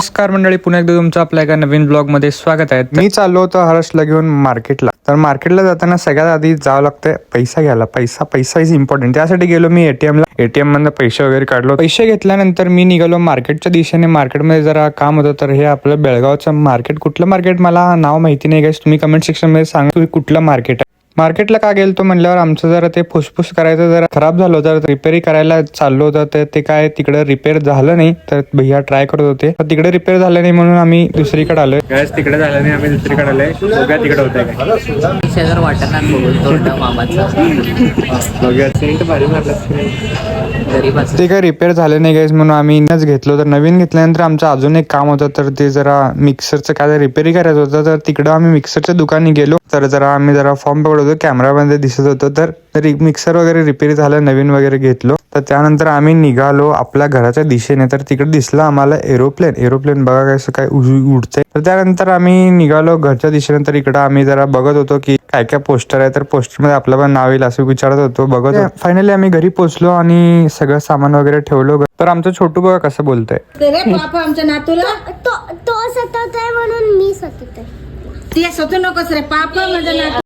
नमस्कार मंडळी, पुन्हा एकदा तुमचं आपल्या एका नवीन ब्लॉग मध्ये स्वागत आहे. मी चाललो होतो हर्षला घेऊन मार्केटला. तर मार्केटला जाताना सगळ्यात आधी जावं लागतं पैसा घ्यायला. पैसा इज इम्पॉर्टंट. त्यासाठी गेलो मी एटीएम मधनं पैसे वगैरे काढलो. पैसे घेतल्यानंतर मी निघालो मार्केटच्या दिशेने. मार्केटमध्ये जरा काम होतं. तर हे आपलं बेळगावचं मार्केट. कुठलं मार्केट मला नाव माहिती नाही गाईस, तुम्ही कमेंट सेक्शन मध्ये सांगा तुम्ही कुठलं मार्केट आहे. मार्केटला का गेलतो म्हणल्यावर आमचं जरा ते फुसफुस करायचं जरा खराब झालं होतं. रिपेअरी करायला चाललो होतं. तर ते काय तिकडे रिपेअर झालं नाही. तर भैया ट्राय करत होते. तर तिकडे रिपेअर झालं नाही म्हणून आम्ही दुसरीकडे आलोय. गॅस तिकडे झालं नाही, आम्ही दुसरीकडे आलोय. बघा तिकडे होतंय काय शेजार वाटणार बघून मामाचं ते काय रिपेअर झालं नाही गाईस, म्हणून आम्ही घेतलो. तर नवीन घेतल्यानंतर आमचं अजून एक काम होतं. तर ते जरा मिक्सरचं काय रिपेअरी करायचं होतं. तर तिकडं आम्ही मिक्सरच्या दुकानी गेलो. तर जरा आम्ही जरा फॉर्म पकडतो, कॅमेरामध्ये दिसत होतं. तर मिक्सर वगैरे रिपेअर झालं, नवीन वगैरे घेतलो. तर त्यानंतर आम्ही निघालो आपल्या घराच्या दिशेने. तर तिकडे दिसलं आम्हाला एरोप्लेन बघा कसं काय उडतंय. तर त्यानंतर आम्ही निघालो घरच्या दिशेने. तर इकडं आम्ही जरा बघत होतो की काय काय पोस्टर आहे. तर पोस्टर मध्ये आपलं पण नाव येईल असं विचारत होतो, बघत होतो. फायनली आम्ही घरी पोहोचलो आणि सगळं सामान वगैरे ठेवलो. तर आमचं छोटू बघा कसं बोलतंय. आमच्या नातूला तो सतत आहे म्हणून मी सतत आहे. ते स्वतः नकोस रे पापा माझा नातू